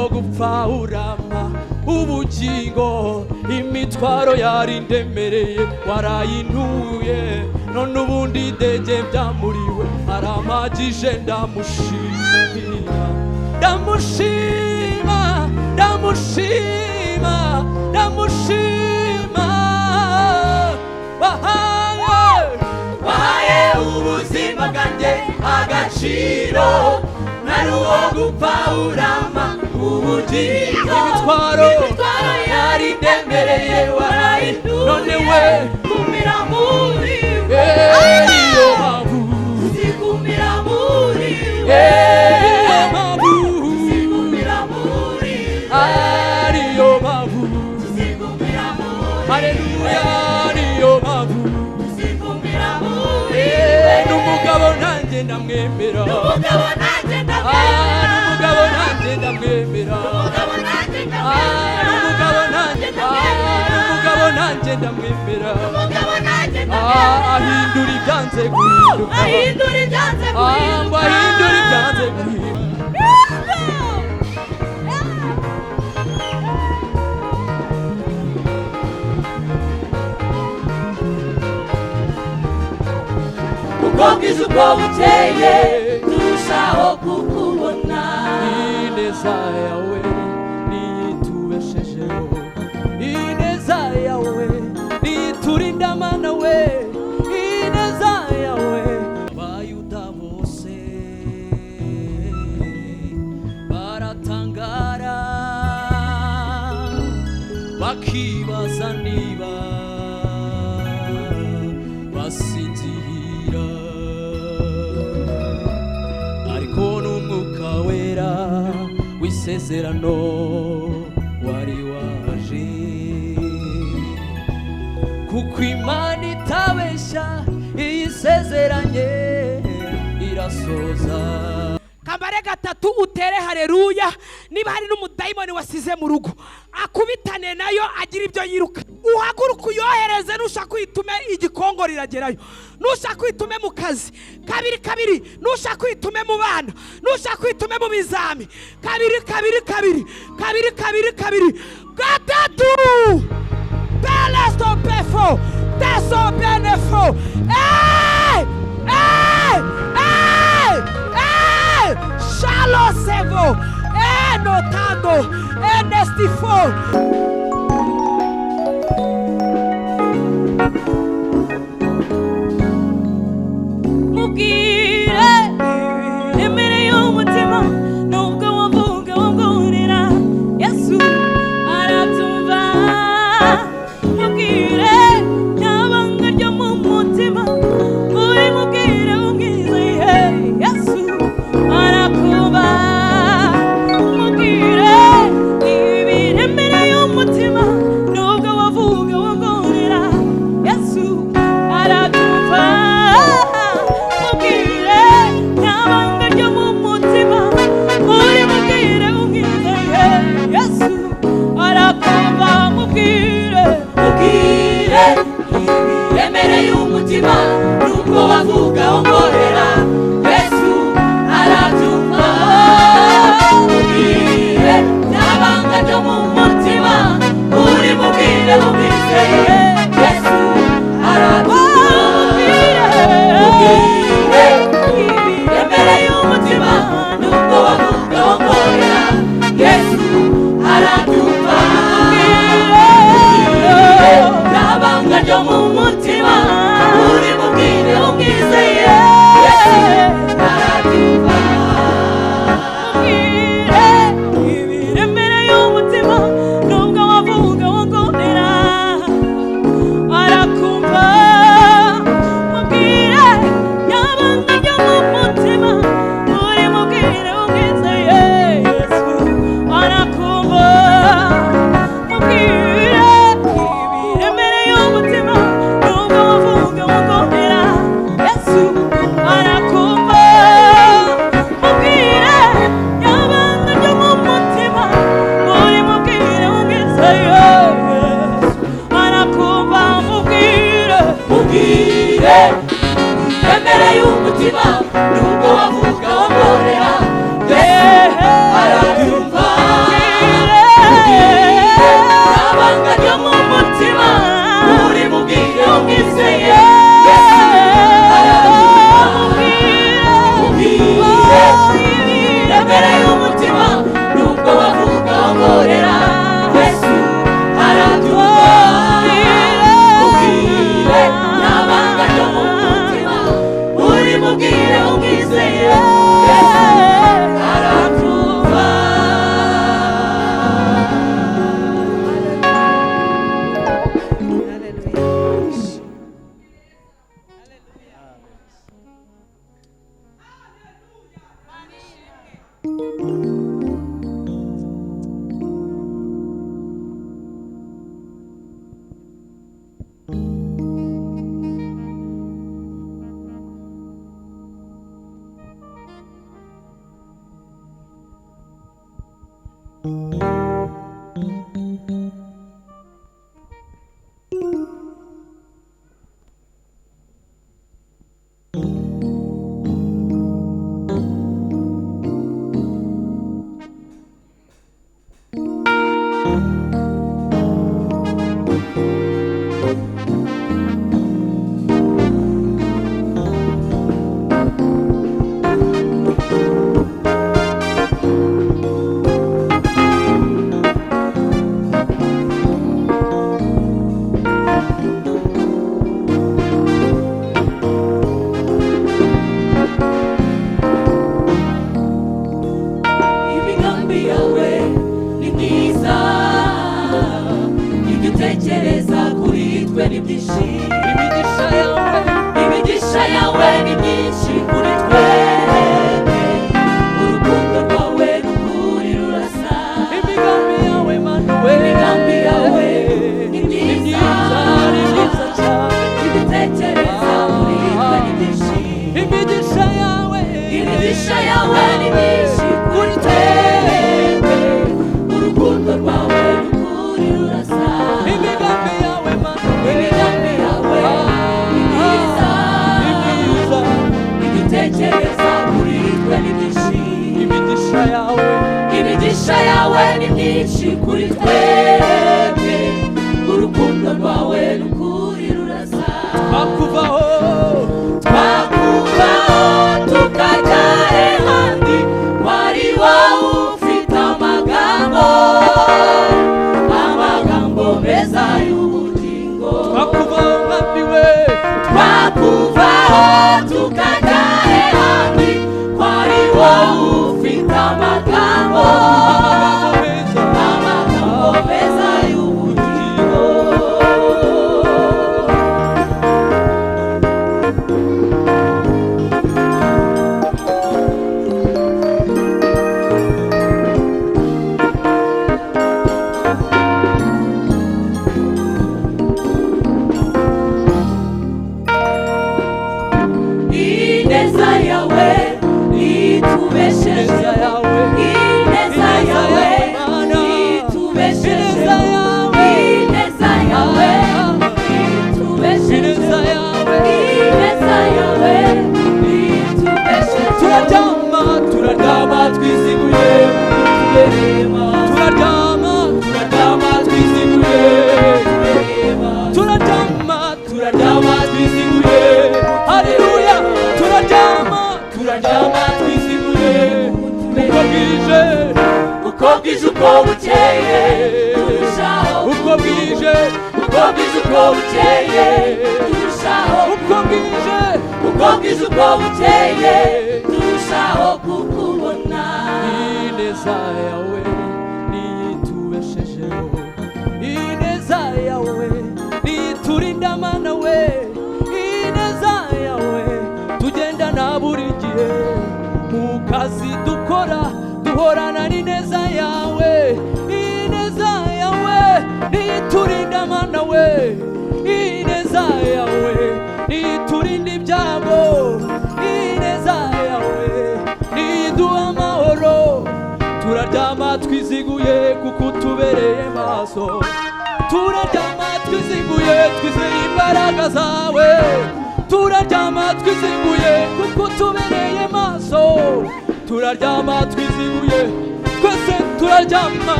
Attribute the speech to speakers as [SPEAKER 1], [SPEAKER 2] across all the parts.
[SPEAKER 1] uwo gupfa urama ubugingo, imitwaro yari ndemereye warayintuye, none ubundi dege byamuriwe aramagije. Ndamushima, ndamushima, ndamushima, ndamushima. Wahaye ubuzima bwanjye agaciro, nari uwo gupfa urama ubugingo, imitwaro yari ndemereye warayintuye, none we kumira muri we, niyo mpamvu uzikumira muri we, niyo mpamvu uzikumira muri we, niyo mpamvu uzikumira muri we, haleluya, niyo mpamvu uzikumira muri we. N'umugabo nanjye ndamwemera, n'umugabo nanjye ndamwemera, n'umugabo nanjye ndamwemera, n'umugabo nanjye ndamwemera, n'umugabo nanjye ndamwemera, n'umugabo nanjye ndamwemera, n'umugabo nanjye ndamwemera. Ahindura ibyanze guhinduka, ahindura ibyanze guhinduka, ahindura ibyanze guhinduka. Uko bwije uko bukeye turushaho kukubona, ineza yawe niyitubeshejeho, ineza yawe niturinda mana we, ineza yawe. Abayuda bose baratangara bakibaza niba basinzira, ariko n'umwuka wera w'isezerano wari waje, kuko Imana itabeshya iyisezeranye irasoza. Kambare gatatu utere haleluya. Niba hari n'umudayimoni wasize mu rugo akubitane nayo agira ibyo yiruka, uhaguruka uyohereze. Nushaka kwitume igikongoro iragerayo, nushaka kwitume mu kazi kabiri kabiri, nushaka kwitume mu bana, nushaka kwitume mu bizami kabiri kabiri kabiri kabiri kabiri kabiri gatatu. Belesto pefo teso benefo. Shalo sevo notando nestifo. Mugire emere y'umutima nubwo wavuga wongorera Yesu aratumva. Mugire nyabanga ryo mu mutima uri mugire umwize Yesu arakuba. Mugire ibiremere y'umutima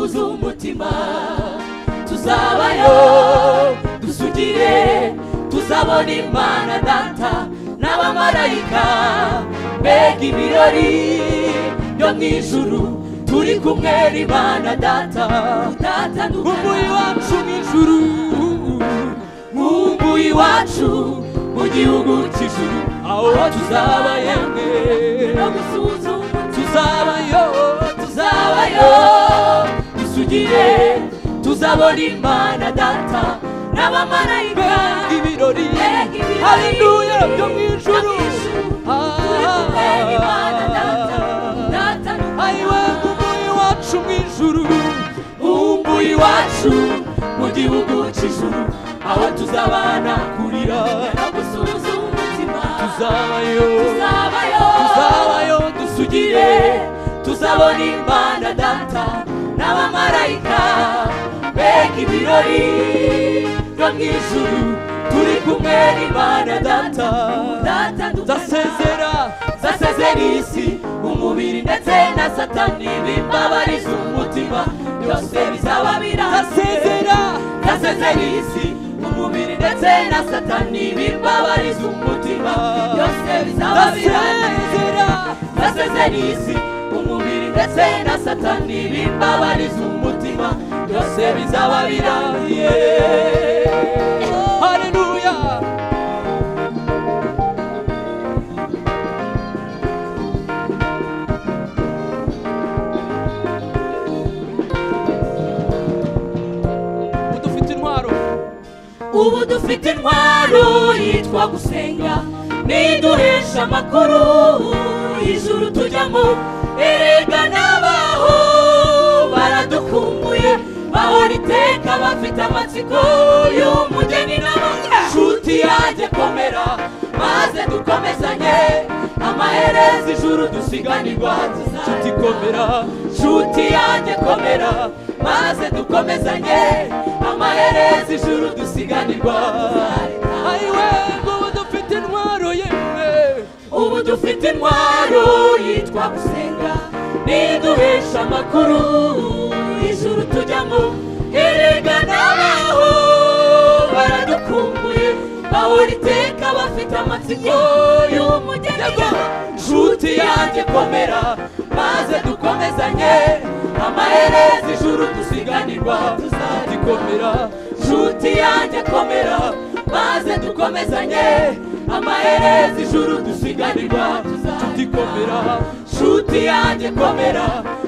[SPEAKER 2] gusuhuza umutima. Tuzabayo dusugire, tuzabona Imana Data n'abamarayika. Mbega ibirori byo mu ijuru, turi kumwe n'Imana Data. Nkumbuye iwacu mu ijuru, nkumbuye iwacu mu gihugu cy'ijuru, aho tuzaba yemwe no gusuhuza. Tuzabayo dusugire, tuzabona Imana Data n'abamarayika. Ibirori haleluya byo mu ijuru, turi kumwe n'Imana Data. Ayiwe nkumbuye iwacu mu ijuru, nkumbuye iwacu mu gihugu cy'ijuru, aho tuzabana kurira no gusuhuza umutima. Tuzabayo dusugire, tuzabona Imana Data n'abamarayika. Mbega ibirori byo mu ijuru, turi kumwe n'Imana Data. Zasezera isi, umubiri ndetse na Satani bimbabariza umutima, byose bizaba birangiye. Zasezera isi, umubiri ndetse na Satani bimbabariza umutima, byose bizaba birangiye. Zasezera isi, umubiri ndetse na Satani bimbabariza umutima, byose bizaba birangiye. Haleluya. Ubu dufite intwaro yitwa gusenga, niduhesha amakuru ijuru tujyamo. Erega n'abaho baradukumbuye, bahora iteka bafite amatsiko y'umugeni n'abana. Nshuti yanjye komera, maze dukomezanye, amaherezo ijuru dusiganirwa. Nshuti komera, nshuti yanjye komera, maze dukomezanye, amaherezo ijuru dusiganirwa. Ayiwe ubu dufite intwaro yemwe, ubu dufite intwaro yitwa gusenga, niduhesha amakuru ijuru tujyamo. Erega n'abaho baradukumbuye, bahora iteka bafite amatsiko y'umugeni. Nshuti yanjye komera, maze dukomezanye, amaherezo ijuru dusiganirwa. Tuzakomera, nshuti yanjye komera, maze dukomezanye, amaherezo ijuru dusiganirwa. Tuzakomera, nshuti yanjye komera,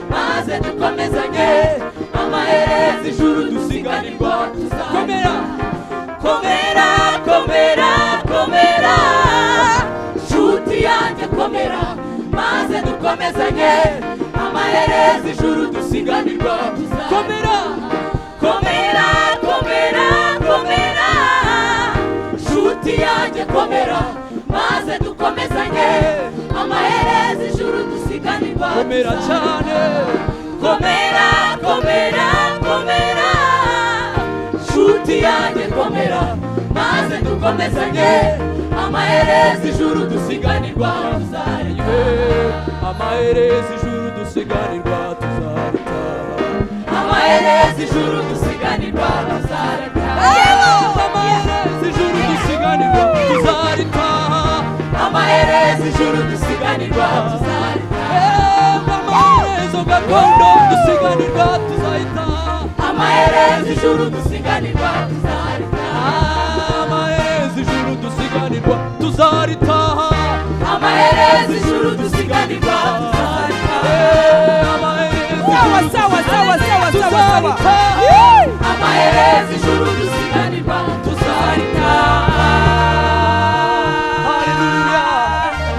[SPEAKER 2] maze dukomezanye, amaherezo ijuru dusiganirwa. Komera, komera, komera, komera, nshuti yanjye komera, maze dukomezanye, amaherezo ijuru dusiganirwa. Komera, komera, komera, komera, nshuti yanjye komera, maze dukomezanye, amaherezo ijuru dusiganirwa. Komera cyane, komera, komera, komera, nshuti yanjye komera, maze dukomezanye, amaherezo ijuru dusiganirwa. Amaherezo ijuru dusiganirwa, tuzaritaha. Amaherezo ijuru dusiganirwa, tuzaritaha. Amaherezo ijuru dusiganirwa, tuzaritaha. Amaherezo ijuru dusiganirwa, tuzaritaha. Amaherezo gakondo dusiganirwa, tuzayitaha. Amaherezo ijuru dusiganirwa, tuzaritaha. Amaherezo ijuru dusiganirwa, tuzaritaha. Amaherezo ijuru dusiganirwa, tuzaritaha. Sawa. Amaherezo ijuru dusiganirwa, tuzaritaha.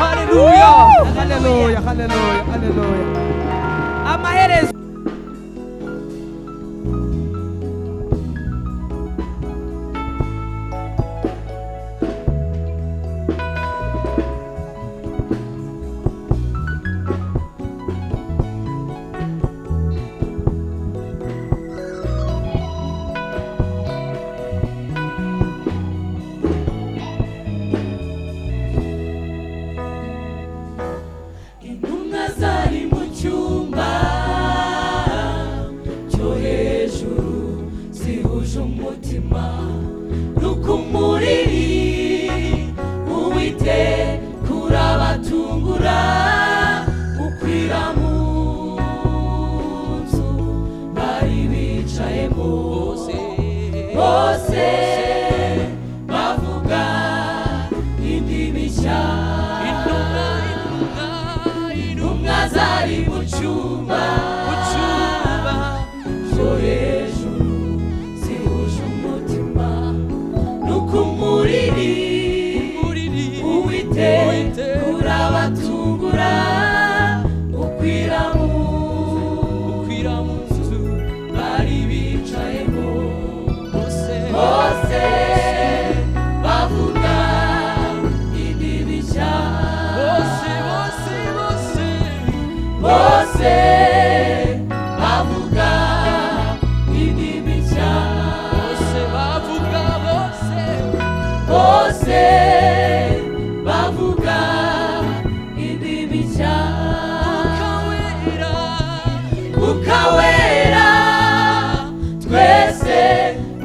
[SPEAKER 2] Haleluya, haleluya, haleluya, haleluya.
[SPEAKER 1] Amaherezo
[SPEAKER 2] intumwa zari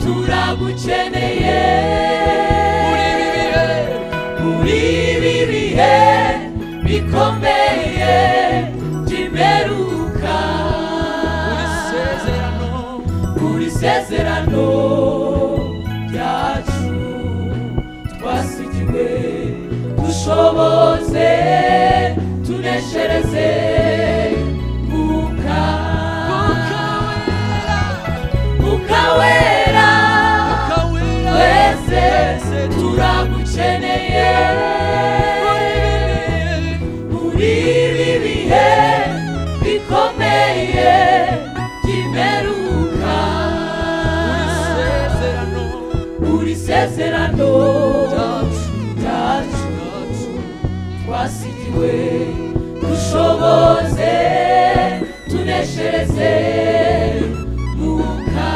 [SPEAKER 2] turagukeneye muri ibi bihe bikomeye by'imperuka buri sezerano ryacu twasigiwe dushoboze tuneshereze Mwuka wera wese turagukeneye muri ibi bihe bikomeye by'imperuka buri sezerano ryacu twasigiwe dushoboze tuneshereze Mwuka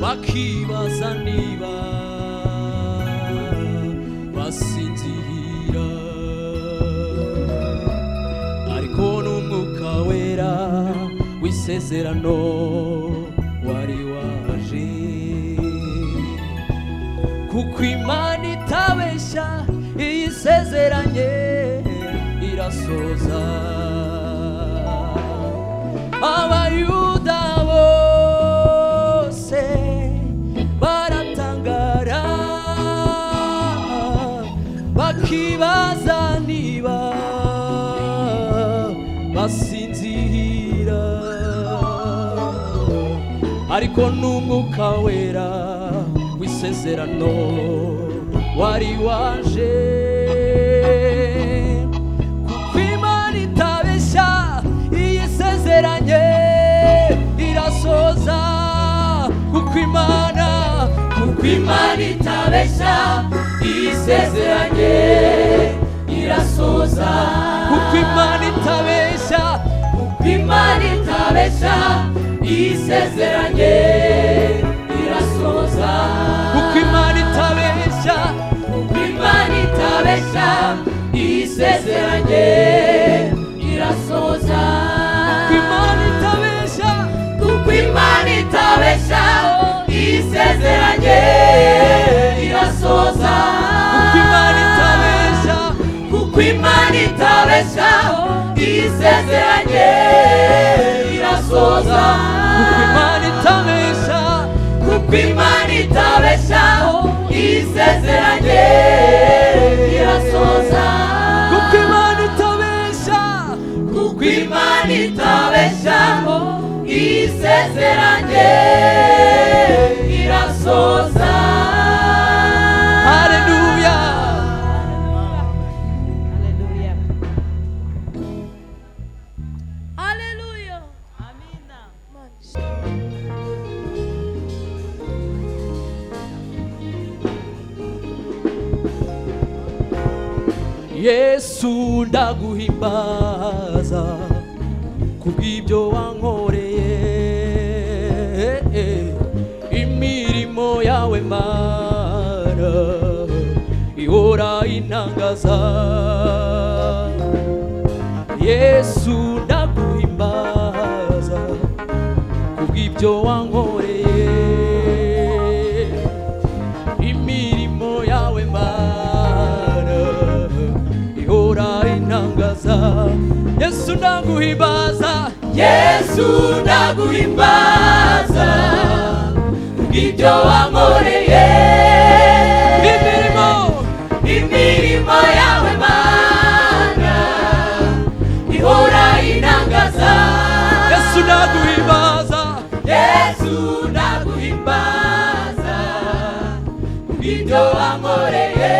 [SPEAKER 2] bakibaza niba basinzira ariko n'Umwuka wera w'isezerano wari waje kuko Imana itabeshya iyi sezeranye irasoza abayuda bose baratangara bakibaza niba basinzira ariko n'Umwuka wera w'isezerano wari waje kuko Imana itabeshya iyi sezeranye irasoza kuko Imana itabeshya iyi sezeranye irasoza kuko Imana itabeshya iyi sezeranye irasoza kuko Imana itabeshya iyi sezeranye irasoza kuko Imana itabeshya iyi sezeranye irasoza kuko Imana itabeshya iyi sezeranye irasoza kuko Imana itabeshya iyi sezeranye irasoza kuko Imana itabeshya iyi sezeranye irasoza. Haleluya. Haleluya. Amina. Yesu ndaguhimbaza kubw'ibyo wankoreye, imirimo yawe Mana ihora intangaza. Yesu ndaguhimbaza kubw'ibyo wankoreye, imirimo yawe Mana ihora intangaza. Yesu ndaguhimbaza, Yesu ndaguhimbaza kubw'ibyo wankoreye, imirimo yawe Mana ihora intangaza. Yesu ndaguhimbaza, Yesu ndaguhimbaza kubw'ibyo wankoreye,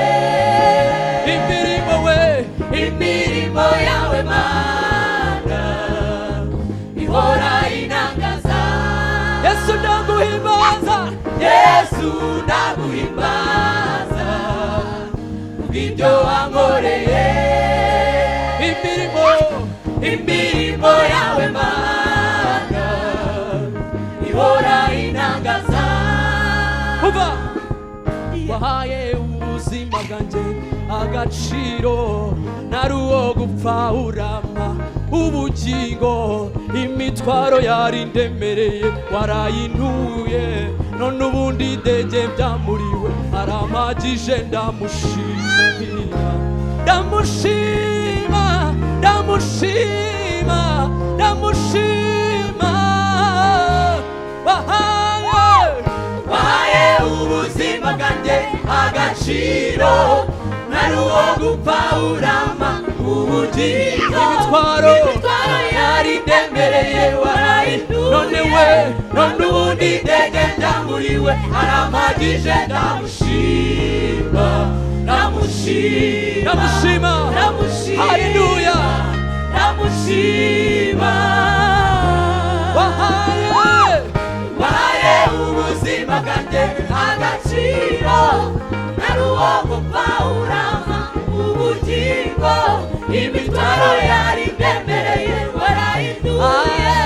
[SPEAKER 2] imirimo yawe Mana Yesu ndaguhimbaza kubw'ibyo wankoreye imirimo yawe Mana ihora intangaza wahaye ubuzima bwanjye agaciro nari uwo gupfa urama ubugingo imitwaro yari ndemereye warayintuye none ubundi dege byamuriwe aramagije ndamushima ndamushima ndamushima ndamushima wahaye ubuzima bwanjye agaciro nari uwo gupfa urama ubugingo imitwaro yari ndemereye warayintuye none ubundi dege byamuriwe aramagije ndamushima ndamushima haleluya ndamushima wahaye ubuzima bwanjye agaciro nari uwo gupfa urama ubugingo imitwaro yari ndemereye warayintuye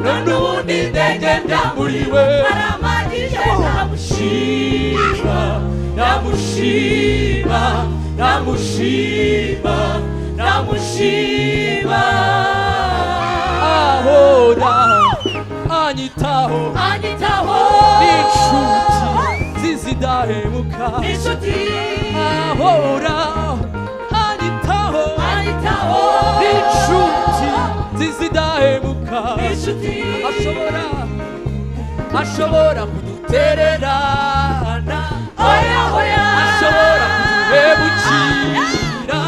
[SPEAKER 2] none ubundi dege byamuriwe aramagije ndamushima ndamushima ndamushima ndamushima ahora anyitaho n'inshuti zizidahemuka ahora anyitaho n'inshuti zizidahemuka ashobora kudutererana ashobora kuduhemukira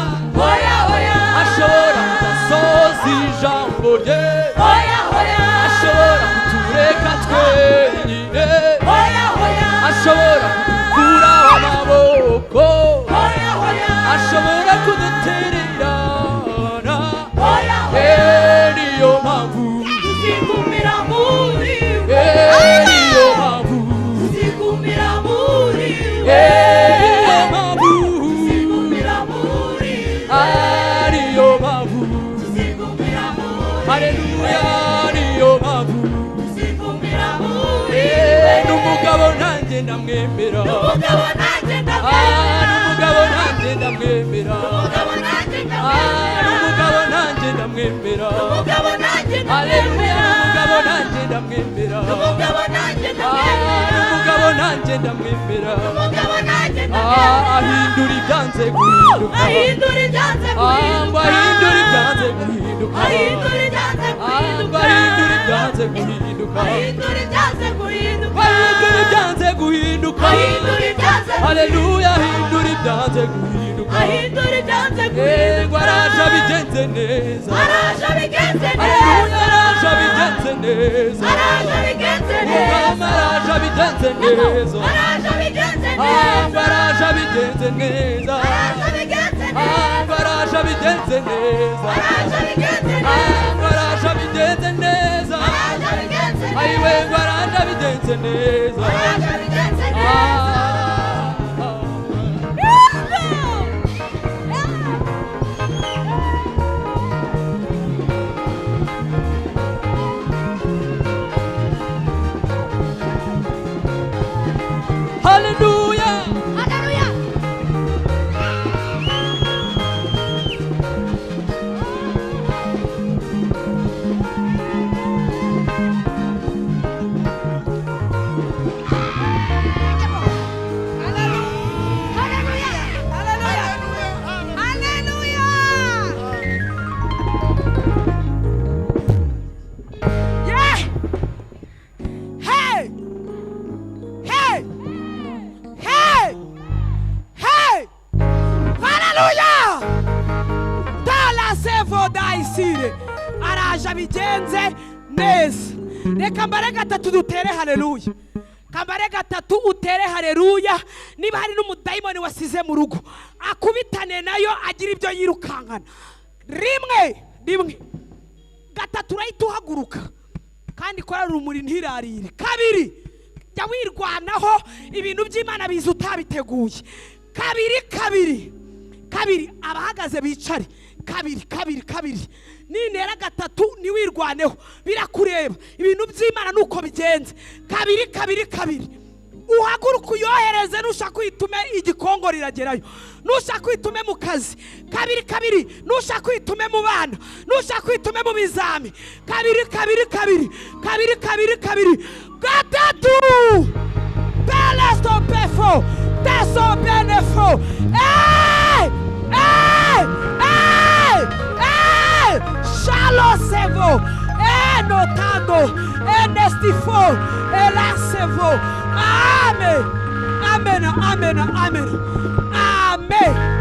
[SPEAKER 2] ashobora kudasoza ijambo rye ashobora kutureka twenyine ashobora kudukuraho amaboko ashobora kudutererana niyo mpamvu tuzigumira muri we niyo mpamvu tuzigumira muri we niyo mpamvu tuzigumira muri we niyo mpamvu tuzigumira muri we haleluya niyo mpamvu tuzigumira muri we n'umugabo nanjye ndamwemera n'umugabo nanjye ndamwemera haleluya n'umugabo nanjye ndamwemera n'umugabo nanjye ndamwemera ahindura ibyanze guhinduka ahindura ibyanze guhinduka ahindura ibyanze guhinduka ahindura ibyanze guhinduka haleluya ahindura ibyanze guhinduka ngo araje abigenze neza haleluya araje abigenze neza umwami araje abigenze neza ngo araje abigenze neza ngo araje abigenze neza ngo araje abigenze neza ayiwe ngo araje abigenze neza Hallelujah.
[SPEAKER 3] Hallelujah.
[SPEAKER 1] araje abigenze neza. Reka mbare gatatu dutere haleluya. Kambare gatatu utere haleluya. Niba hari n'umudayimoni wasize mu rugo akubitane nayo agira ibyo yirukankana. Rimwe gatatu urahita uhaguruka kandi kora rumuri ntirarire. Kabiri jya wirwanaho ibintu by'Imana biza utabiteguye. Kabiri abahagaze bicare. Kabiri ninera gatatu niwirwaneho birakureba ibintu by'Imana nuko bigenze. Kabiri uhaguruka uyohereze nushaka kwitume igikongoro iragerayo, nushaka kwitume mu kazi. Kabiri nushaka kwitume mu bana, nushaka kwitume mu bizami. Kabiri gatatu belesto pefo teso benefo. Shalosevo notando enestifo elasevo. Amen.